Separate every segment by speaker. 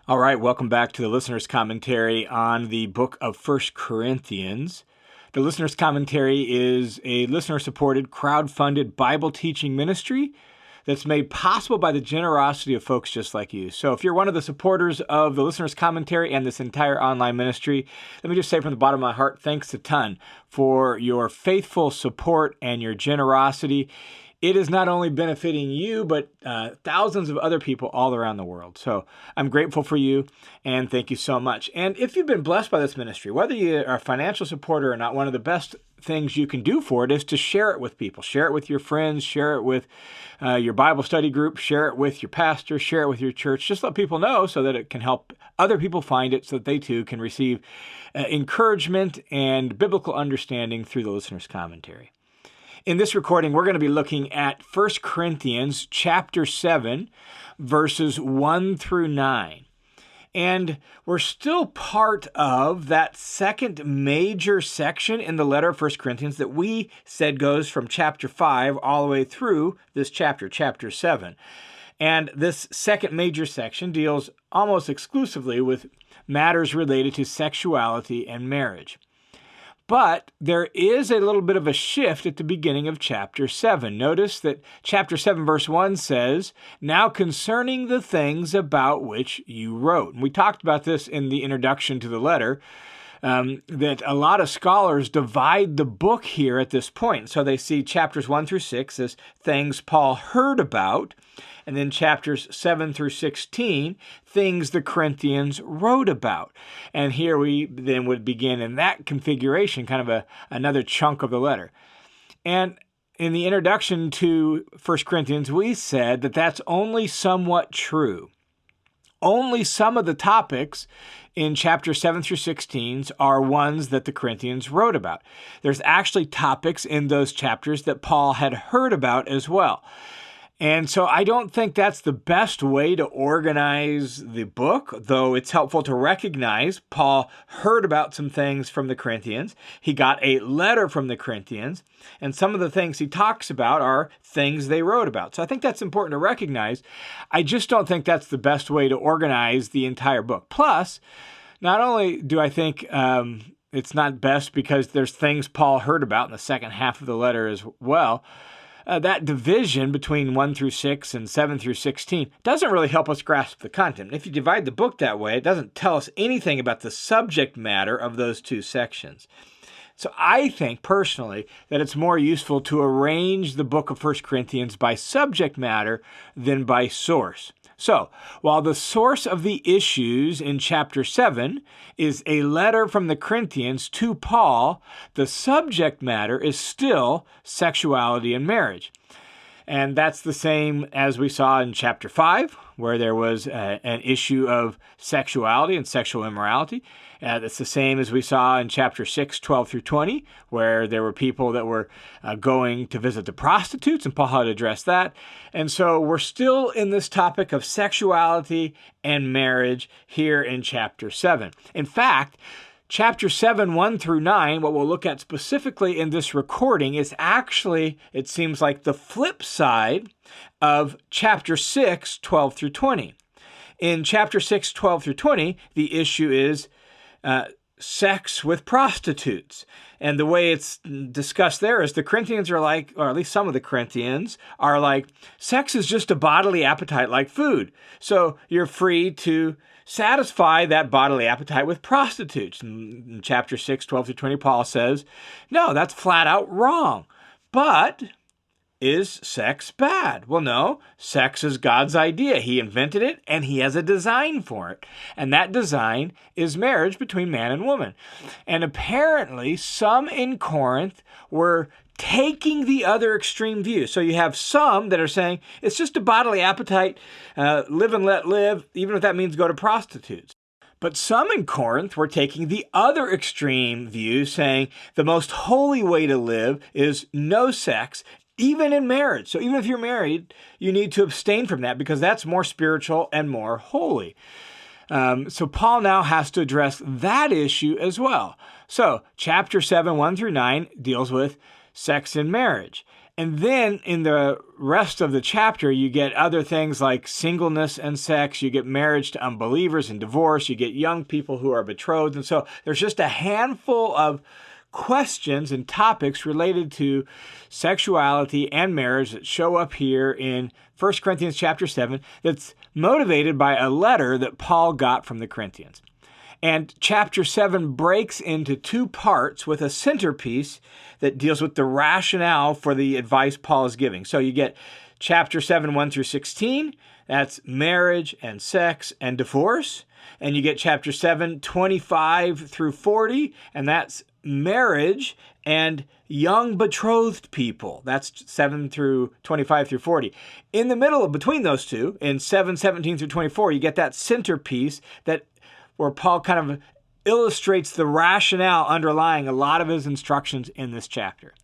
Speaker 1: All right, welcome back to the listener's commentary on the book of 1 Corinthians. The listener's commentary is a listener-supported, crowd-funded Bible teaching ministry that's made possible by the generosity of folks just like you. So if you're one of the supporters of the listener's commentary and this entire online ministry, let me just say from the bottom of my heart, thanks a ton for your faithful support and your generosity. It is not only benefiting you, but thousands of other people all around the world. So I'm grateful for you, and thank you so much. And if you've been blessed by this ministry, whether you are a financial supporter or not, one of the best things you can do for it is to share it with people. Share it with your friends, share it with your Bible study group, share it with your pastor, share it with your church. Just let people know so that it can help other people find it so that they too can receive encouragement and biblical understanding through the listener's commentary. In this recording, we're going to be looking at 1 Corinthians chapter 7, verses 1 through 9. And we're still part of that second major section in the letter of 1 Corinthians that we said goes from chapter 5 all the way through this chapter, chapter 7. And this second major section deals almost exclusively with matters related to sexuality and marriage. But there is a little bit of a shift at the beginning of chapter 7. Notice that chapter 7 verse 1 says, "Now concerning the things about which you wrote." And we talked about this in the introduction to the letter, that a lot of scholars divide the book here at this point. So they see chapters 1 through 6 as things Paul heard about, and then chapters 7 through 16, things the Corinthians wrote about. And here we then would begin in that configuration, kind of another chunk of the letter. And in the introduction to 1 Corinthians, we said that that's only somewhat true. Only some of the topics in chapter 7 through 16 are ones that the Corinthians wrote about. There's actually topics in those chapters that Paul had heard about as well. And so I don't think that's the best way to organize the book, though it's helpful to recognize Paul heard about some things from the Corinthians. He got a letter from the Corinthians, and some of the things he talks about are things they wrote about. So I think that's important to recognize. I just don't think that's the best way to organize the entire book. Plus, not only do I think it's not best because there's things Paul heard about in the second half of the letter as well, that division between 1 through 6 and 7 through 16 doesn't really help us grasp the content. If you divide the book that way, it doesn't tell us anything about the subject matter of those two sections. So I think personally that it's more useful to arrange the book of 1 Corinthians by subject matter than by source. So, while the source of the issues in chapter 7 is a letter from the Corinthians to Paul, the subject matter is still sexuality and marriage. And that's the same as we saw in chapter 5, where there was an issue of sexuality and sexual immorality. That's the same as we saw in chapter 6, 12 through 20, where there were people that were going to visit the prostitutes, and Paul had addressed that. And so we're still in this topic of sexuality and marriage here in chapter 7. In fact, chapter 7, 1 through 9, what we'll look at specifically in this recording is actually, it seems like, the flip side of chapter 6, 12 through 20. In chapter 6, 12 through 20, the issue is sex with prostitutes. And the way it's discussed there is the Corinthians are like, or at least some of the Corinthians are like, sex is just a bodily appetite like food. So you're free to satisfy that bodily appetite with prostitutes. In chapter 6, 12 through 20, Paul says, no, that's flat out wrong. But is sex bad? Well, no. Sex is God's idea. He invented it, and he has a design for it. And that design is marriage between man and woman. And apparently, some in Corinth were taking the other extreme view. So you have some that are saying, it's just a bodily appetite, live and let live, even if that means go to prostitutes. But some in Corinth were taking the other extreme view, saying the most holy way to live is no sex, even in marriage. So even if you're married, you need to abstain from that because that's more spiritual and more holy. So Paul now has to address that issue as well. So chapter 7, 1 through 9 deals with sex and marriage. And then in the rest of the chapter, you get other things like singleness and sex. You get marriage to unbelievers and divorce. You get young people who are betrothed. And so there's just a handful of questions and topics related to sexuality and marriage that show up here in 1 Corinthians chapter 7 that's motivated by a letter that Paul got from the Corinthians. And chapter 7 breaks into two parts with a centerpiece that deals with the rationale for the advice Paul is giving. So you get chapter 7, 1 through 16, that's marriage and sex and divorce. And you get chapter 7, 25 through 40, and that's marriage and young betrothed people. That's 7 through 25 through 40. In the middle of between those two, in 7, 17 through 24, you get that centerpiece that where Paul kind of illustrates the rationale underlying a lot of his instructions in this chapter.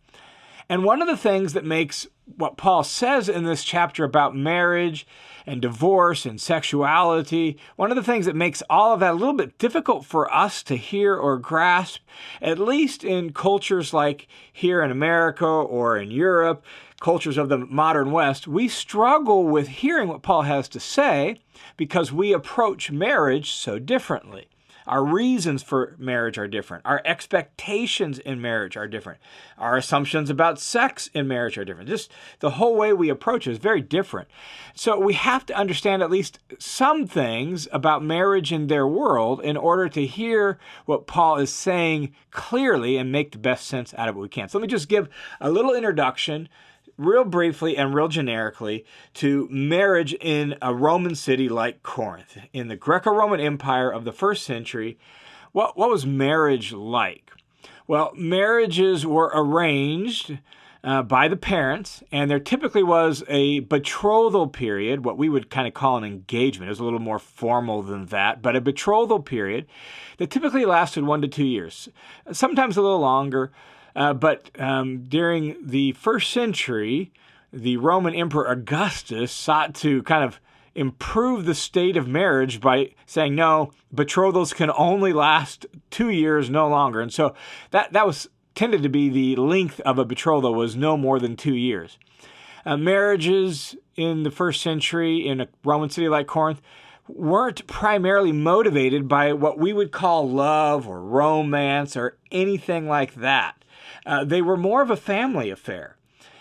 Speaker 1: And one of the things that makes what Paul says in this chapter about marriage and divorce and sexuality, one of the things that makes all of that a little bit difficult for us to hear or grasp, at least in cultures like here in America or in Europe, cultures of the modern West, we struggle with hearing what Paul has to say because we approach marriage so differently. Our reasons for marriage are different. Our expectations in marriage are different. Our assumptions about sex in marriage are different. Just the whole way we approach it is very different. So we have to understand at least some things about marriage in their world in order to hear what Paul is saying clearly and make the best sense out of it we can. So let me just give a little introduction real briefly and real generically to marriage in a Roman city like Corinth. In the Greco-Roman Empire of the first century, what was marriage like? Well, marriages were arranged by the parents, and there typically was a betrothal period, what we would kind of call an engagement. It was a little more formal than that, but a betrothal period that typically lasted 1 to 2 years, sometimes a little longer. But during the first century, the Roman Emperor Augustus sought to kind of improve the state of marriage by saying, no, betrothals can only last 2 years, no longer. And so that was tended to be the length of a betrothal was no more than 2 years. Marriages in the first century in a Roman city like Corinth weren't primarily motivated by what we would call love or romance or anything like that. They were more of a family affair,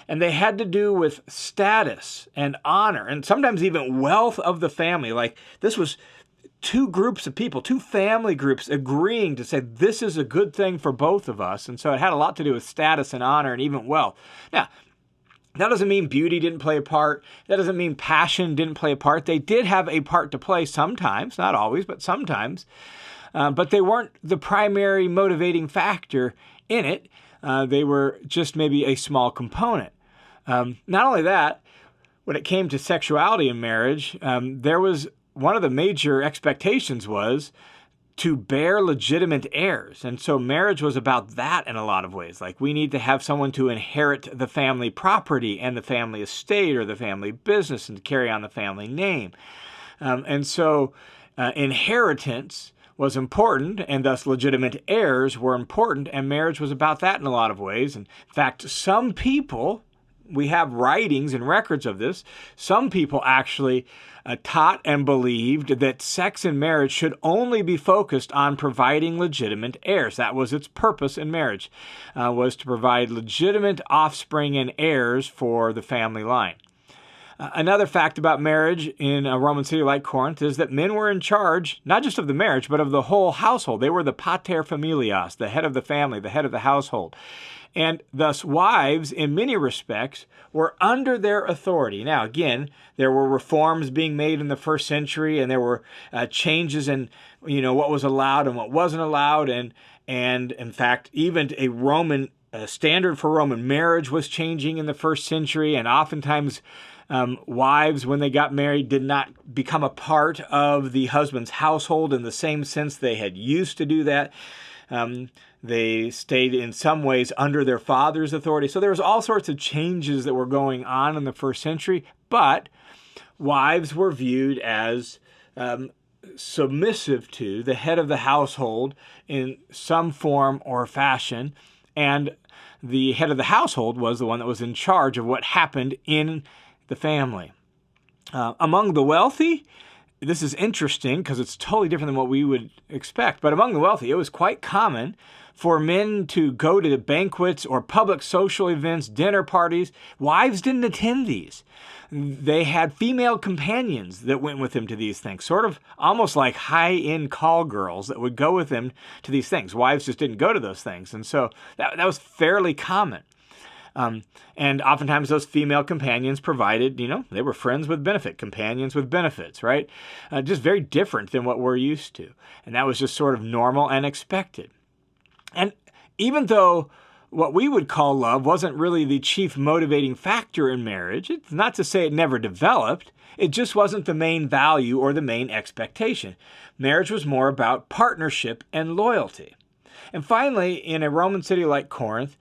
Speaker 1: and they had to do with status and honor and sometimes even wealth of the family. Like this was two groups of people, two family groups agreeing to say this is a good thing for both of us. And so it had a lot to do with status and honor and even wealth. Now, that doesn't mean beauty didn't play a part. That doesn't mean passion didn't play a part. They did have a part to play sometimes, not always, but sometimes. But they weren't the primary motivating factor in it. They were just maybe a small component. Not only that, when it came to sexuality in marriage, there was one of the major expectations was to bear legitimate heirs. And so marriage was about that in a lot of ways. Like we need to have someone to inherit the family property and the family estate or the family business and to carry on the family name. And so inheritance was important, and thus legitimate heirs were important, and marriage was about that in a lot of ways. And in fact, some people, we have writings and records of this, some people actually taught and believed that sex and marriage should only be focused on providing legitimate heirs. That was its purpose in marriage, was to provide legitimate offspring and heirs for the family line. Another fact about marriage in a Roman city like Corinth is that men were in charge, not just of the marriage, but of the whole household. They were the pater familias, the head of the family, the head of the household. And thus wives, in many respects, were under their authority. Now, again, there were reforms being made in the first century, and there were changes in, what was allowed and what wasn't allowed. And in fact, even a Roman standard for Roman marriage was changing in the first century, and oftentimes wives, when they got married, did not become a part of the husband's household in the same sense they had used to do that. They stayed in some ways under their father's authority. So there was all sorts of changes that were going on in the first century, but wives were viewed as submissive to the head of the household in some form or fashion. and the head of the household was the one that was in charge of what happened in the family. Among the wealthy, this is interesting because it's totally different than what we would expect, but among the wealthy, it was quite common for men to go to banquets or public social events, dinner parties. Wives didn't attend these. They had female companions that went with them to these things, sort of almost like high-end call girls that would go with them to these things. Wives just didn't go to those things, and so that was fairly common. And oftentimes those female companions provided, they were friends with benefit, companions with benefits, right? Just very different than what we're used to. And that was just sort of normal and expected. And even though what we would call love wasn't really the chief motivating factor in marriage, it's not to say it never developed, it just wasn't the main value or the main expectation. Marriage was more about partnership and loyalty. And finally, in a Roman city like Corinth,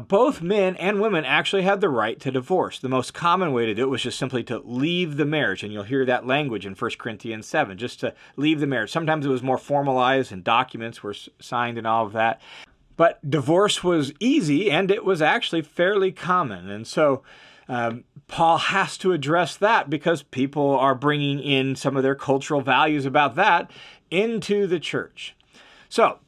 Speaker 1: both men and women actually had the right to divorce. The most common way to do it was just simply to leave the marriage, and you'll hear that language in 1 Corinthians 7, just to leave the marriage. Sometimes it was more formalized and documents were signed and all of that. But divorce was easy, and it was actually fairly common. And so Paul has to address that because people are bringing in some of their cultural values about that into the church. So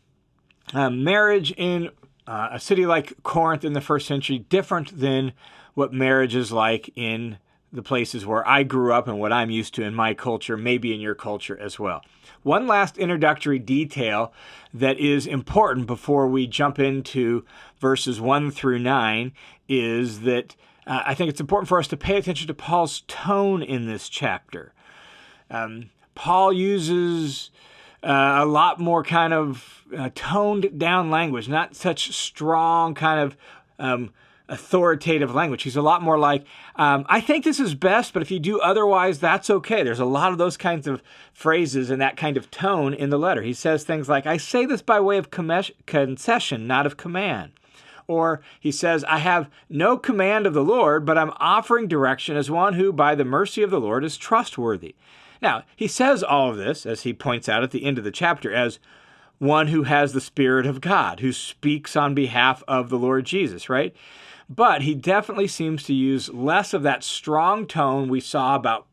Speaker 1: marriage in a city like Corinth in the first century, different than what marriage is like in the places where I grew up and what I'm used to in my culture, maybe in your culture as well. One last introductory detail that is important before we jump into verses 1 through 9 is that I think it's important for us to pay attention to Paul's tone in this chapter. Paul uses a lot more kind of toned down language, not such strong kind of authoritative language. He's a lot more like, I think this is best, but if you do otherwise, that's okay. There's a lot of those kinds of phrases and that kind of tone in the letter. He says things like, I say this by way of concession, not of command. Or he says, I have no command of the Lord, but I'm offering direction as one who, by the mercy of the Lord, is trustworthy. Now, he says all of this, as he points out at the end of the chapter, as one who has the Spirit of God, who speaks on behalf of the Lord Jesus, right? But he definitely seems to use less of that strong tone we saw about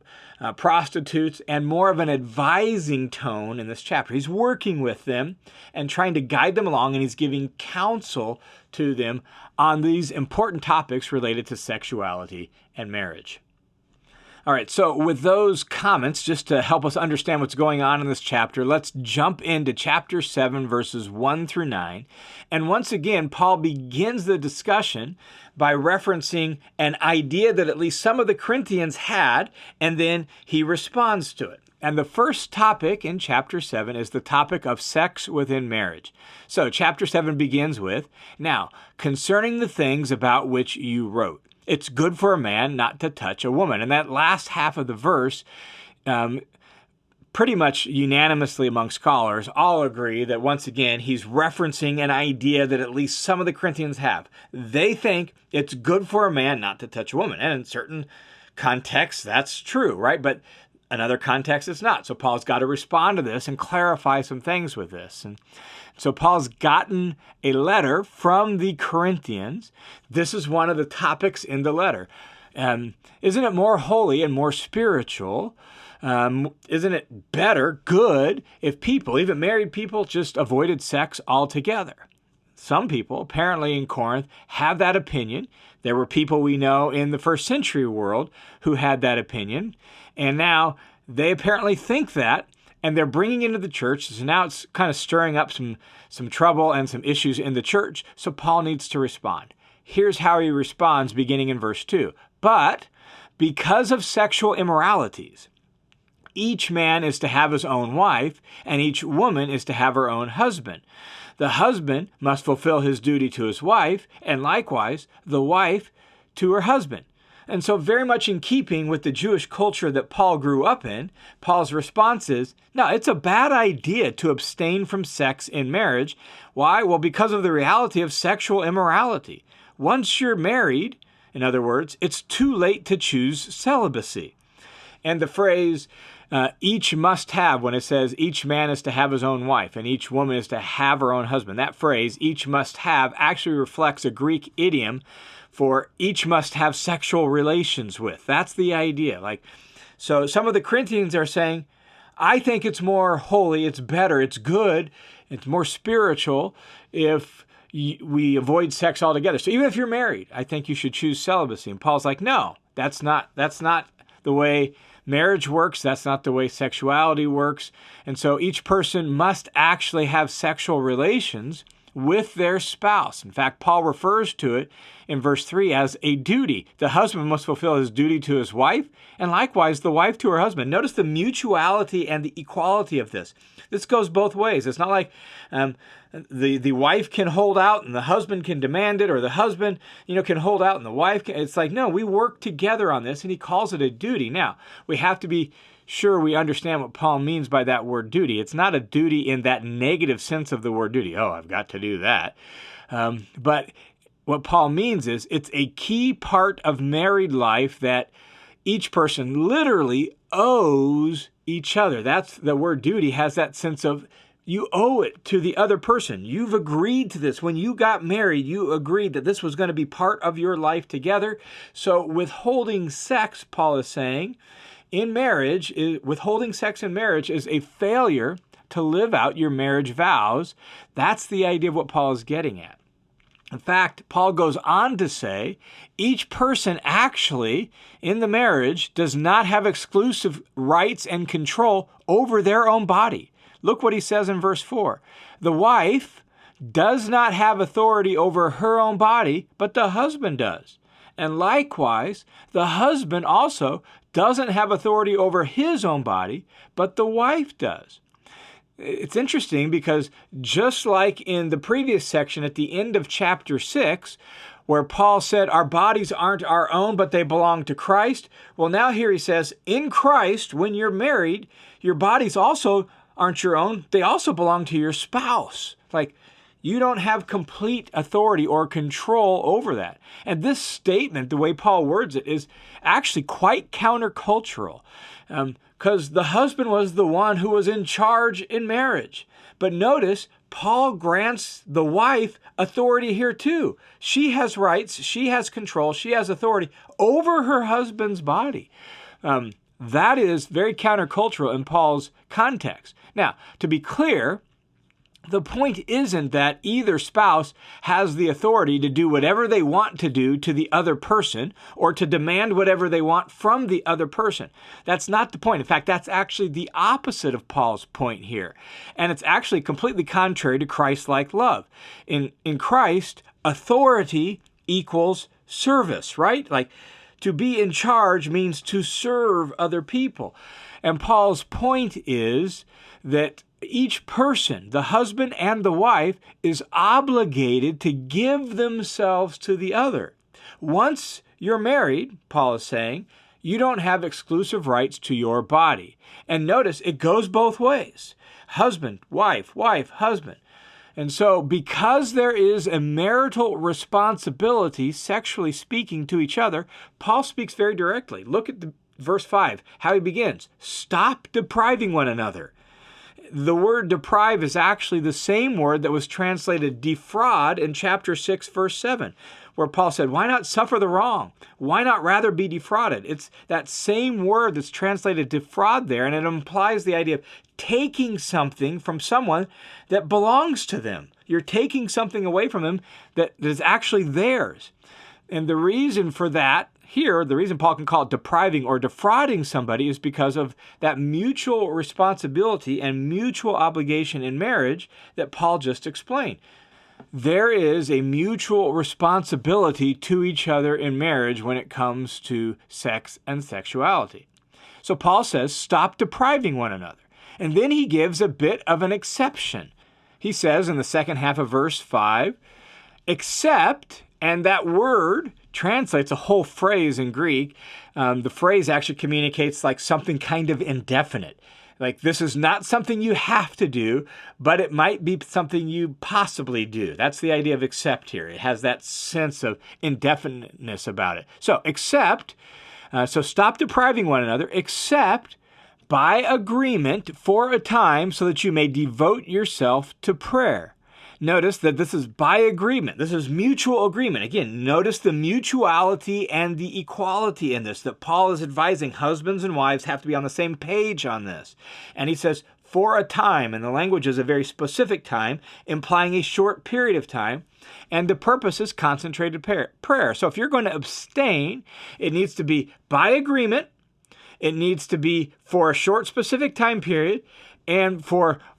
Speaker 1: prostitutes and more of an advising tone in this chapter. He's working with them and trying to guide them along, and he's giving counsel to them on these important topics related to sexuality and marriage. All right, so with those comments, just to help us understand what's going on in this chapter, let's jump into chapter 7, verses 1 through 9. And once again, Paul begins the discussion by referencing an idea that at least some of the Corinthians had, and then he responds to it. And the first topic in chapter 7 is the topic of sex within marriage. So chapter 7 begins with, now, concerning the things about which you wrote. It's good for a man not to touch a woman. And that last half of the verse, pretty much unanimously among scholars, all agree that once again, he's referencing an idea that at least some of the Corinthians have. They think it's good for a man not to touch a woman. And in certain contexts, that's true, right? But in other contexts, it's not. So Paul's got to respond to this and clarify some things with this. And so Paul's gotten a letter from the Corinthians. This is one of the topics in the letter. Isn't it more holy and more spiritual? Isn't it better, good, if people, even married people, just avoided sex altogether? Some people, apparently in Corinth, have that opinion. There were people we know in the first century world who had that opinion. And now they apparently think that, and they're bringing into the church. So now it's kind of stirring up some trouble and some issues in the church. So Paul needs to respond. Here's how he responds beginning in verse 2. But because of sexual immoralities, each man is to have his own wife, and each woman is to have her own husband. The husband must fulfill his duty to his wife, and likewise the wife to her husband. And so very much in keeping with the Jewish culture that Paul grew up in, Paul's response is, no, it's a bad idea to abstain from sex in marriage. Why? Well, because of the reality of sexual immorality. Once you're married, in other words, it's too late to choose celibacy. And the phrase, Each must have, when it says each man is to have his own wife and each woman is to have her own husband, that phrase, each must have, actually reflects a Greek idiom for each must have sexual relations with. That's the idea. So some of the Corinthians are saying, I think it's more holy, it's better, it's good, it's more spiritual if we avoid sex altogether. So even if you're married, I think you should choose celibacy. And Paul's like, no, that's not the way marriage works. That's not the way sexuality works. And so each person must actually have sexual relations with their spouse. In fact, Paul refers to it in verse 3 as a duty. The husband must fulfill his duty to his wife, and likewise the wife to her husband. Notice the mutuality and the equality of this. This goes both ways. It's not like the wife can hold out and the husband can demand it, or the husband, can hold out and the wife can. It's like, no, we work together on this, and he calls it a duty. Now, we have to be sure we understand what Paul means by that word duty. It's not a duty in that negative sense of the word duty. Oh, I've got to do that. But what Paul means is it's a key part of married life that each person literally owes each other. That's the word duty has that sense of you owe it to the other person. You've agreed to this. When you got married, you agreed that this was going to be part of your life together. So withholding sex, Paul is saying, in marriage, withholding sex in marriage is a failure to live out your marriage vows. That's the idea of what Paul is getting at. In fact, Paul goes on to say, each person actually in the marriage does not have exclusive rights and control over their own body. Look what he says in verse 4. The wife does not have authority over her own body, but the husband does. And likewise, the husband also doesn't have authority over his own body, but the wife does. It's interesting because just like in the previous section at the end of chapter 6, where Paul said our bodies aren't our own, but they belong to Christ. Well, now here he says, in Christ, when you're married, your bodies also aren't your own. They also belong to your spouse. You don't have complete authority or control over that. And this statement, the way Paul words it, is actually quite countercultural because the husband was the one who was in charge in marriage. But notice, Paul grants the wife authority here too. She has rights, she has control, she has authority over her husband's body. That is very countercultural in Paul's context. Now, to be clear, the point isn't that either spouse has the authority to do whatever they want to do to the other person or to demand whatever they want from the other person. That's not the point. In fact, that's actually the opposite of Paul's point here. And it's actually completely contrary to Christ-like love. In Christ, authority equals service, right? To be in charge means to serve other people. And Paul's point is that each person, the husband and the wife, is obligated to give themselves to the other. Once you're married, Paul is saying, you don't have exclusive rights to your body. And notice, it goes both ways. Husband, wife, husband. And so because there is a marital responsibility, sexually speaking, to each other, Paul speaks very directly. Look at verse 5, how he begins. Stop depriving one another. The word deprive is actually the same word that was translated defraud in chapter 6, verse 7, where Paul said, why not suffer the wrong? Why not rather be defrauded? It's that same word that's translated defraud there, and it implies the idea of taking something from someone that belongs to them. You're taking something away from them that is actually theirs. And the reason for that here, the reason Paul can call it depriving or defrauding somebody is because of that mutual responsibility and mutual obligation in marriage that Paul just explained. There is a mutual responsibility to each other in marriage when it comes to sex and sexuality. So Paul says, stop depriving one another. And then he gives a bit of an exception. He says in the second half of verse 5, except, and that word translates a whole phrase in Greek. The phrase actually communicates something kind of indefinite. This is not something you have to do, but it might be something you possibly do. That's the idea of except here. It has that sense of indefiniteness about it. So except, so stop depriving one another, except by agreement for a time so that you may devote yourself to prayer. Notice that this is by agreement. This is mutual agreement. Again, notice the mutuality and the equality in this, that Paul is advising husbands and wives have to be on the same page on this. And he says, for a time, and the language is a very specific time, implying a short period of time, and the purpose is concentrated prayer. So if you're going to abstain, it needs to be by agreement, it needs to be for a short specific time period, and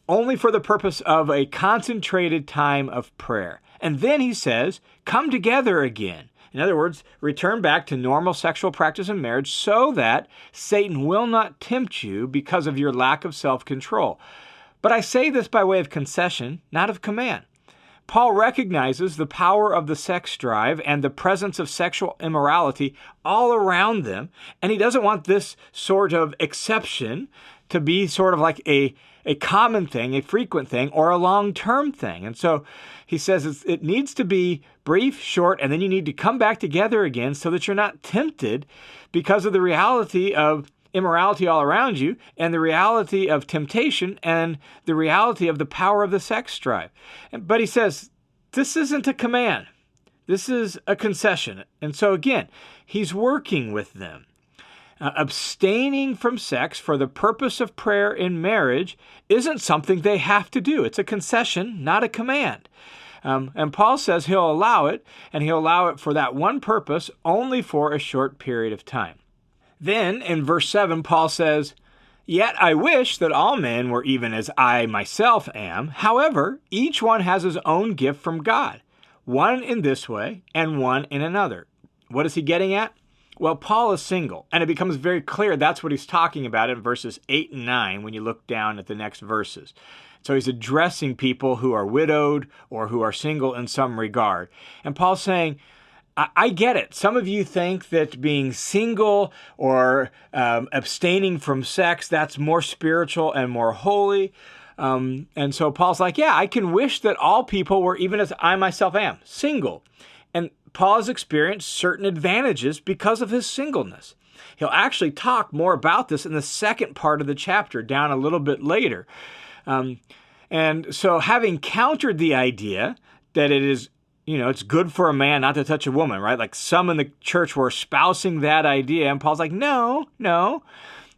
Speaker 1: only for the purpose of a concentrated time of prayer. And then he says, come together again. In other words, return back to normal sexual practice in marriage so that Satan will not tempt you because of your lack of self-control. But I say this by way of concession, not of command. Paul recognizes the power of the sex drive and the presence of sexual immorality all around them, and he doesn't want this sort of exception to be sort of like a common thing, a frequent thing, or a long-term thing. And so he says it needs to be brief, short, and then you need to come back together again so that you're not tempted because of the reality of immorality all around you and the reality of temptation and the reality of the power of the sex drive. But he says, this isn't a command. This is a concession. And so again, he's working with them. Abstaining from sex for the purpose of prayer in marriage isn't something they have to do. It's a concession, not a command. And Paul says he'll allow it, and he'll allow it for that one purpose only for a short period of time. Then in verse 7, Paul says, yet I wish that all men were even as I myself am. However, each one has his own gift from God, one in this way and one in another. What is he getting at? Well, Paul is single, and it becomes very clear that's what he's talking about in verses 8 and 9 when you look down at the next verses. So he's addressing people who are widowed or who are single in some regard. And Paul's saying, I get it. Some of you think that being single or abstaining from sex, that's more spiritual and more holy. And so Paul's like, yeah, I can wish that all people were even as I myself am, single. And Paul has experienced certain advantages because of his singleness. He'll actually talk more about this in the second part of the chapter, down a little bit later. And so having countered the idea that it is, it's good for a man not to touch a woman, right? Like some in the church were espousing that idea, and Paul's like, no.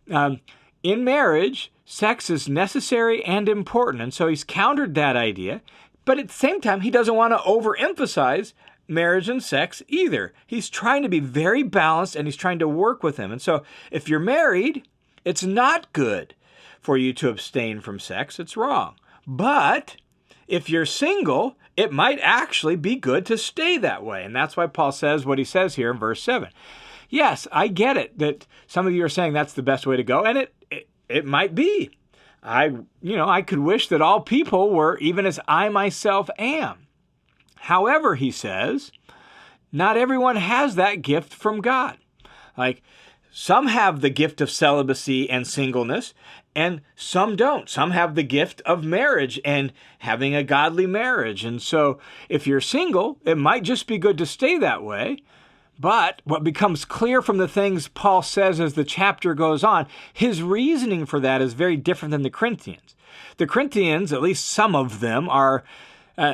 Speaker 1: In marriage, sex is necessary and important, and so he's countered that idea, but at the same time, he doesn't want to overemphasize marriage and sex either. He's trying to be very balanced, and he's trying to work with him. And so if you're married, it's not good for you to abstain from sex. It's wrong. But if you're single, it might actually be good to stay that way. And that's why Paul says what he says here in verse 7. Yes, I get it that some of you are saying that's the best way to go, and it might be. I could wish that all people were even as I myself am. However, he says, not everyone has that gift from God. Like, some have the gift of celibacy and singleness, and some don't. Some have the gift of marriage and having a godly marriage. And so if you're single, it might just be good to stay that way. But what becomes clear from the things Paul says as the chapter goes on, his reasoning for that is very different than the Corinthians. The Corinthians, at least some of them, are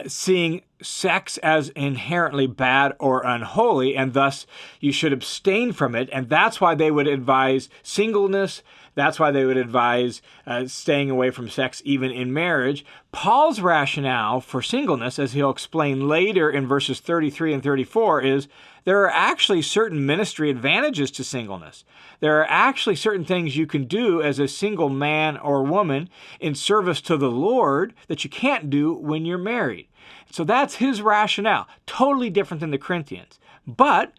Speaker 1: seeing sex as inherently bad or unholy, and thus you should abstain from it. And that's why they would advise singleness. That's why they would advise staying away from sex even in marriage. Paul's rationale for singleness, as he'll explain later in verses 33 and 34, is there are actually certain ministry advantages to singleness. There are actually certain things you can do as a single man or woman in service to the Lord that you can't do when you're married. So that's his rationale, totally different than the Corinthians. But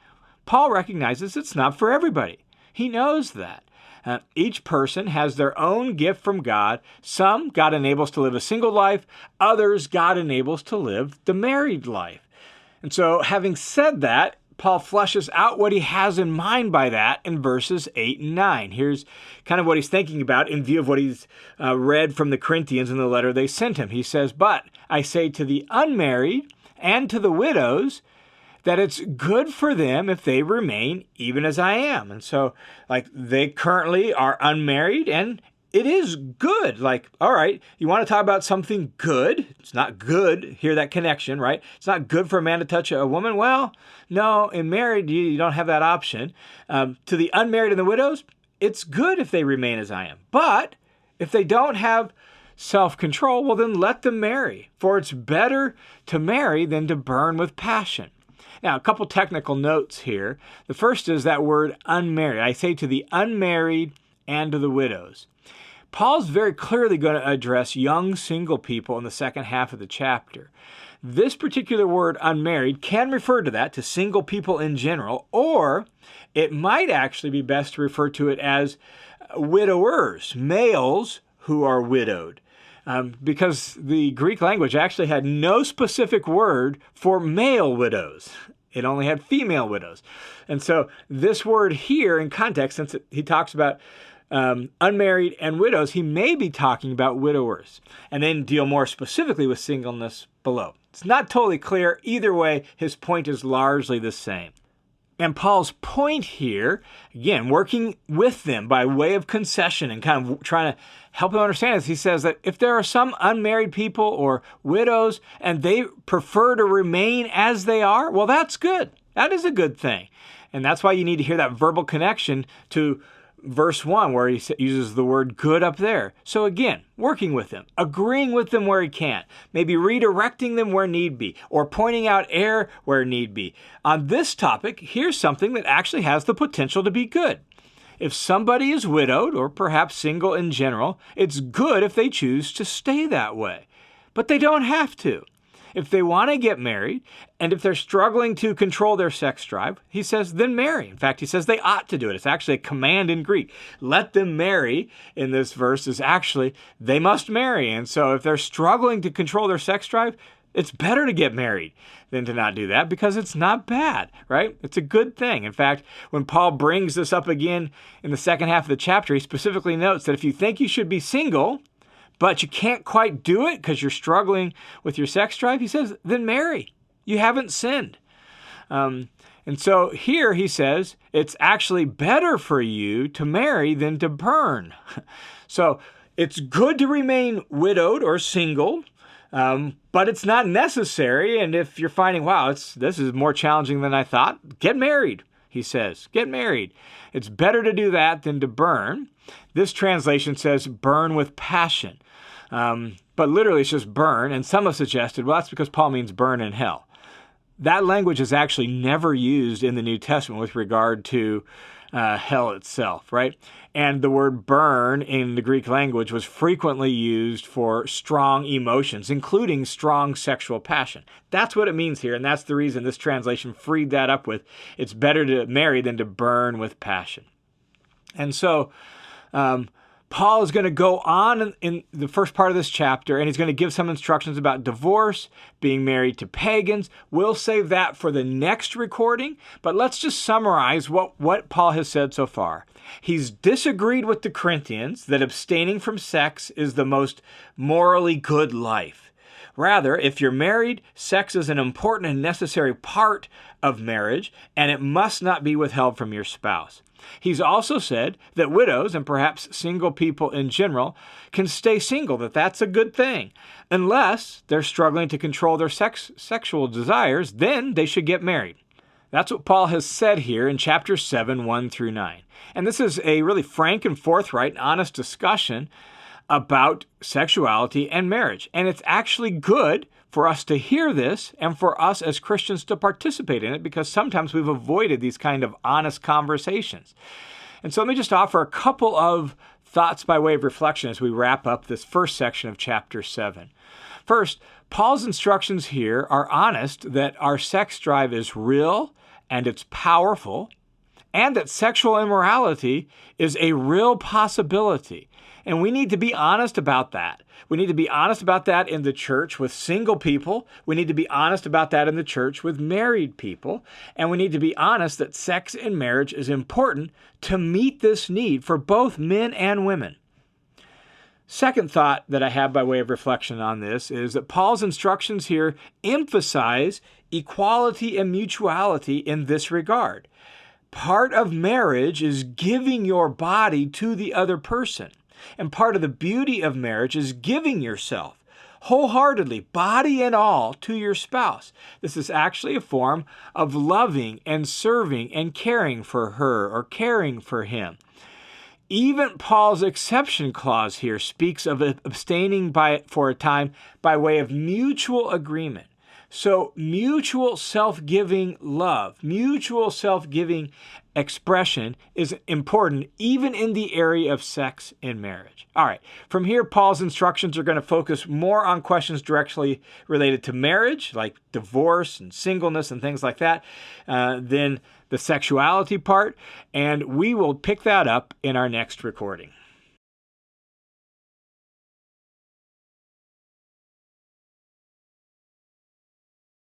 Speaker 1: Paul recognizes it's not for everybody. He knows that. Each person has their own gift from God. Some God enables to live a single life. Others God enables to live the married life. And so having said that, Paul fleshes out what he has in mind by that in verses 8 and 9. Here's kind of what he's thinking about in view of what he's read from the Corinthians in the letter they sent him. He says, but I say to the unmarried and to the widows that it's good for them if they remain even as I am. And so, like, they currently are unmarried, and it is good. Like, all right, you want to talk about something good? It's not good. Hear that connection, right? It's not good for a man to touch a woman. Well, no, in married, you don't have that option. To the unmarried and the widows, it's good if they remain as I am. But if they don't have self-control, well, then let them marry. For it's better to marry than to burn with passion. Now, a couple technical notes here. The first is that word unmarried. I say to the unmarried and to the widows. Paul's very clearly going to address young single people in the second half of the chapter. This particular word unmarried can refer to that, to single people in general, or it might actually be best to refer to it as widowers, males who are widowed. Because the Greek language actually had no specific word for male widows. It only had female widows. And so this word here in context, since he talks about unmarried and widows, he may be talking about widowers, and then deal more specifically with singleness below. It's not totally clear. Either way, his point is largely the same. And Paul's point here, again, working with them by way of concession and kind of trying to help them understand, is he says that if there are some unmarried people or widows and they prefer to remain as they are, well, that's good. That is a good thing. And that's why you need to hear that verbal connection to verse 1 where he uses the word good up there. So again, working with them, agreeing with them where he can, maybe redirecting them where need be, or pointing out error where need be. On this topic, here's something that actually has the potential to be good. If somebody is widowed, or perhaps single in general, it's good if they choose to stay that way. But they don't have to. If they want to get married, and if they're struggling to control their sex drive, he says, then marry. In fact, he says they ought to do it. It's actually a command in Greek. Let them marry in this verse is actually, they must marry. And so if they're struggling to control their sex drive, it's better to get married than to not do that because it's not bad, right? It's a good thing. In fact, when Paul brings this up again in the second half of the chapter, he specifically notes that if you think you should be single, but you can't quite do it because you're struggling with your sex drive, he says, then marry. You haven't sinned. And so here he says, it's actually better for you to marry than to burn. So it's good to remain widowed or single, but it's not necessary. And if you're finding, wow, this is more challenging than I thought, get married, he says. Get married. It's better to do that than to burn. This translation says burn with passion. But literally it's just burn, and some have suggested, well, that's because Paul means burn in hell. That language is actually never used in the New Testament with regard to hell itself, right? And the word burn in the Greek language was frequently used for strong emotions, including strong sexual passion. That's what it means here, and that's the reason this translation freed that up with, it's better to marry than to burn with passion. And so, Paul is going to go on in the first part of this chapter, and he's going to give some instructions about divorce, being married to pagans. We'll save that for the next recording, but let's just summarize what Paul has said so far. He's disagreed with the Corinthians that abstaining from sex is the most morally good life. Rather, if you're married, sex is an important and necessary part of marriage, and it must not be withheld from your spouse. He's also said that widows, and perhaps single people in general, can stay single, that's a good thing. Unless they're struggling to control their sexual desires, then they should get married. That's what Paul has said here in chapter 7, 1 through 9. And this is a really frank and forthright and honest discussion about sexuality and marriage. And it's actually good for us to hear this and for us as Christians to participate in it because sometimes we've avoided these kind of honest conversations. And so let me just offer a couple of thoughts by way of reflection as we wrap up this first section of chapter 7. First, Paul's instructions here are honest that our sex drive is real and it's powerful, and that sexual immorality is a real possibility. And we need to be honest about that. We need to be honest about that in the church with single people. We need to be honest about that in the church with married people. And we need to be honest that sex in marriage is important to meet this need for both men and women. Second thought that I have by way of reflection on this is that Paul's instructions here emphasize equality and mutuality in this regard. Part of marriage is giving your body to the other person. And part of the beauty of marriage is giving yourself wholeheartedly, body and all, to your spouse. This is actually a form of loving and serving and caring for her or caring for him. Even Paul's exception clause here speaks of abstaining for a time by way of mutual agreement. So mutual self-giving love, mutual self-giving expression is important even in the area of sex in marriage. All right, from here, Paul's instructions are going to focus more on questions directly related to marriage, like divorce and singleness and things like that, than the sexuality part, and we will pick that up in our next recording.